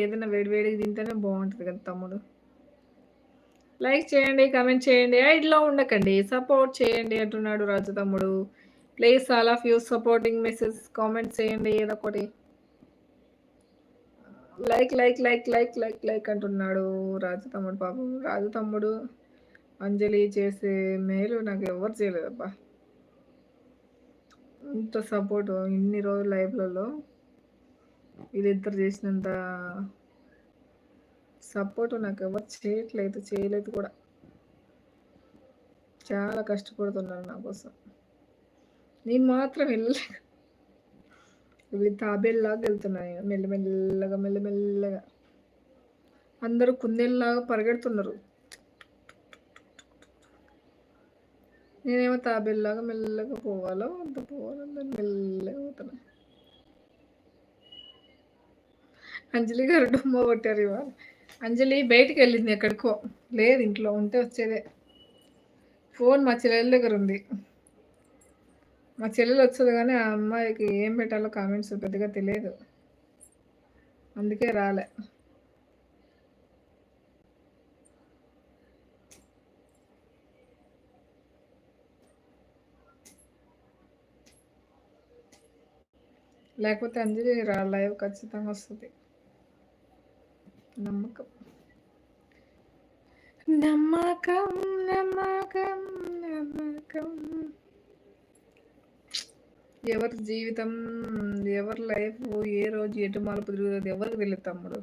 ఏదైనా వేడి వేడిగా తింటేనే బావుంటది కదా తమ్ముడు. లైక్ చేయండి, కామెంట్ చేయండి. ఇట్లా ఉండకండి. సపోర్ట్ చేయండి అంటున్నాడు రాజు తమ్ముడు. Please all of you supporting message comment చేయండి ఏదో ఒకటి. లైక్ అంటున్నాడు రాజు తమ్ముడు. పాపం రాజు తమ్ముడు, అంజలి చేసే మేలు నాకు ఎవ్వరు చేయలేదబ్బా. ఇంత సపోర్ట్ ఇన్ని రోజుల లైఫ్‌లలో వీళ్ళిద్దరు చేసినంత సపోర్ట్ నాకెవ్వరు చేయలేదు కూడా. చాలా కష్టపడుతున్నారు నా కోసం. నేను మాత్రం వెళ్ళలేక ఇవి తాబేలులాగా వెళ్తున్నాయి మెల్లమెల్లగా. అందరూ కుందేలులాగా పరిగెడుతున్నారు. నేనేమో తాబేలులాగా మెల్లగా పోవాలో అంత పోవాలో మెల్లగా పోతున్నా. అంజలి గారు డుమ్మ కొట్టారు ఇవాళ. అంజలి బయటికి వెళ్ళింది ఎక్కడికో, లేదు ఇంట్లో ఉంటే వచ్చేదే. ఫోన్ మా చెల్లెల దగ్గర ఉంది. మా చెల్లెలు వచ్చేది కానీ ఆ అమ్మాయికి ఏం పెట్టాలో కామెంట్స్ పెద్దగా తెలియదు, అందుకే రాలే. లేకపోతే అంజలి లైవ్ ఖచ్చితంగా వస్తుంది. నమ్మకం నమ్మకం నమ్మకం నమ్మకం. ఎవరి జీవితం, ఎవరి లైఫ్ ఏ రోజు ఎటు మలుపు తిరుగుతుంది ఎవరికి తెలియదు తమ్ముడు.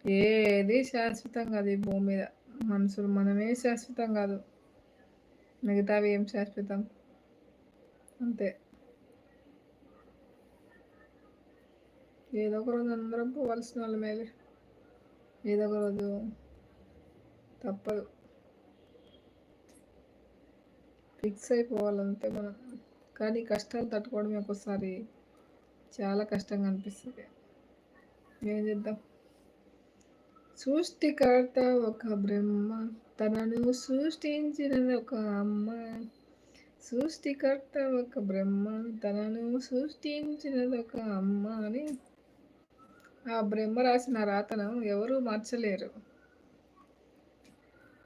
ఏది శాశ్వతం కాదు ఈ భూమి మీద. మనుషులు మనమే శాశ్వతం కాదు, మిగతావి ఏం శాశ్వతం. అంతే, ఏదో ఒక రోజు అందరం పోవాల్సిన వాళ్ళ మేలే. ఏదో ఒక రోజు తప్పదు, ఫిక్స్ అయిపోవాలంతే మనం. కానీ కష్టాలు తట్టుకోవడం ఒక్కోసారి చాలా కష్టంగా అనిపిస్తుంది. ఏం చేద్దాం. సృష్టికర్త ఒక బ్రహ్మ, తనను సృష్టించినది ఒక అమ్మ. సృష్టికర్త ఒక బ్రహ్మ, తనను సృష్టించినది ఒక అమ్మ అని ఆ బ్రహ్మ రాసిన రాతను ఎవరు మార్చలేరు.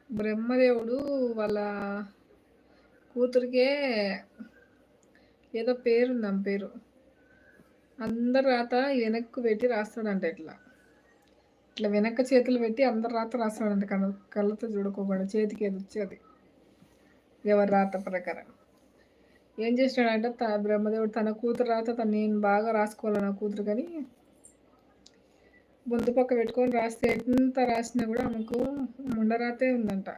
బ్రహ్మదేవుడు వాళ్ళ కూతురికే ఏదో పేరుందాం పేరు, అందరు రాత వెనక్కు పెట్టి రాస్తాడంట. ఇట్లా వెనక్కి చేతులు పెట్టి అందరు రాత రాస్తాడంట. కళ్ళతో చూడుకోకుండా చేతికి ఏది వచ్చేది ఎవరి రాత ప్రకారం. ఏం చేసినాడంటే బ్రహ్మదేవుడు తన కూతురు రాత నేను బాగా రాసుకోవాలి నా కూతురు కానీ బొందు పక్క పెట్టుకొని రాస్తే ఎంత రాసినా కూడా ఆమెకు ముండరాతే ఉందంట.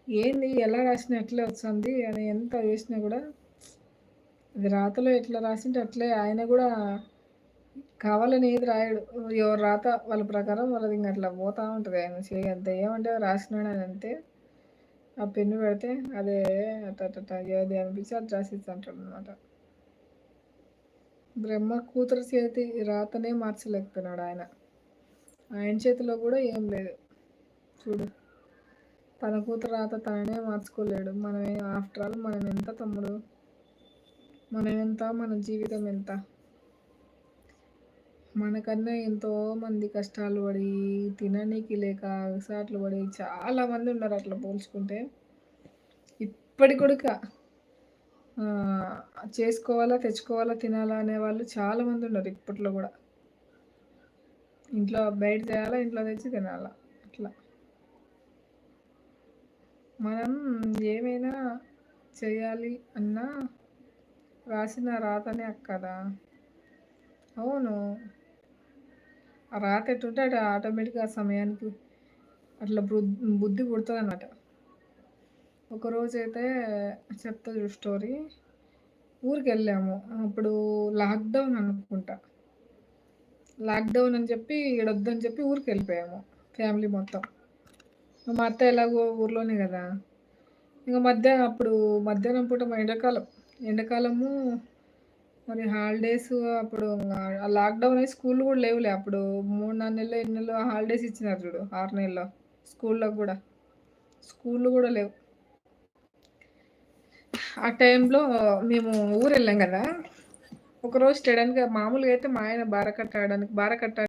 ఏంది ఎలా రాసినా ఎట్లే వస్తుంది అని ఎంత చేసినా కూడా అది రాతలో ఎట్లా రాసింటే అట్లే. ఆయన కూడా కావాలని ఏది రాయడు, ఎవరు రాత వాళ్ళ ప్రకారం వాళ్ళది ఇంకా అట్లా పోతూ ఉంటుంది. ఆయన చేయద్ద ఏమంటే రాసినాడు అని అంతే. ఆ పెన్ను పెడితే అదే అట్ట ఏది అనిపించి అది రాసిస్తుంటాడు అనమాట. బ్రహ్మ కూతురు చేతి రాతనే మార్చలేకపోయినాడు ఆయన. ఆయన చేతిలో కూడా ఏం లేదు చూడు. తన కూతురు రాత తననే మార్చుకోలేడు. మనమే ఆఫ్టర్ ఆల్ మనం ఎంత తమ్ముడు, మనం ఎంత, మన జీవితం ఎంత. మనకన్నా ఎంతో మంది కష్టాలు పడి తిననీకి లేక అగసాట్లు పడి చాలా మంది ఉన్నారు అట్లా పోల్చుకుంటే. ఇప్పటి కూడా చేసుకోవాలా, తెచ్చుకోవాలా, తినాలా అనే వాళ్ళు చాలా మంది ఉన్నారు ఇప్పట్లో కూడా. ఇంట్లో బయట చేయాలా, ఇంట్లో తెచ్చి తినాలా. అట్లా మనం ఏమైనా చేయాలి అన్నా రాసిన రాతనే అక్కదా. అవును, ఆ రాత ఎట్టుంటే అటు ఆటోమేటిక్గా సమయానికి అట్లా బుద్ధి పుడుతుంది అన్నమాట. ఒకరోజు అయితే చెప్తా చూడు స్టోరీ. ఊరికి వెళ్ళాము, అప్పుడు లాక్డౌన్ అనుకుంటా. లాక్డౌన్ అని చెప్పి ఈడొద్దని చెప్పి ఊరికి వెళ్ళిపోయాము ఫ్యామిలీ మొత్తం. మా అత్త ఎలాగో ఊర్లోనే కదా. ఇంకా అప్పుడు మధ్యాహ్నం పూట ఎండాకాలము మరి హాలిడేస్. అప్పుడు లాక్డౌన్ అయ్యి స్కూల్ కూడా లేవులే అప్పుడు. 3-4 నెలలు 8 నెలలు హాలిడేస్ ఇచ్చినారు చూడు, 6 నెలల్లో స్కూళ్ళు కూడా లేవు. ఆ టైంలో మేము ఊరు వెళ్ళాం కదా. ఒకరోజు స్టడన్గా మామూలుగా అయితే మా ఆయన బార కట్టడానికి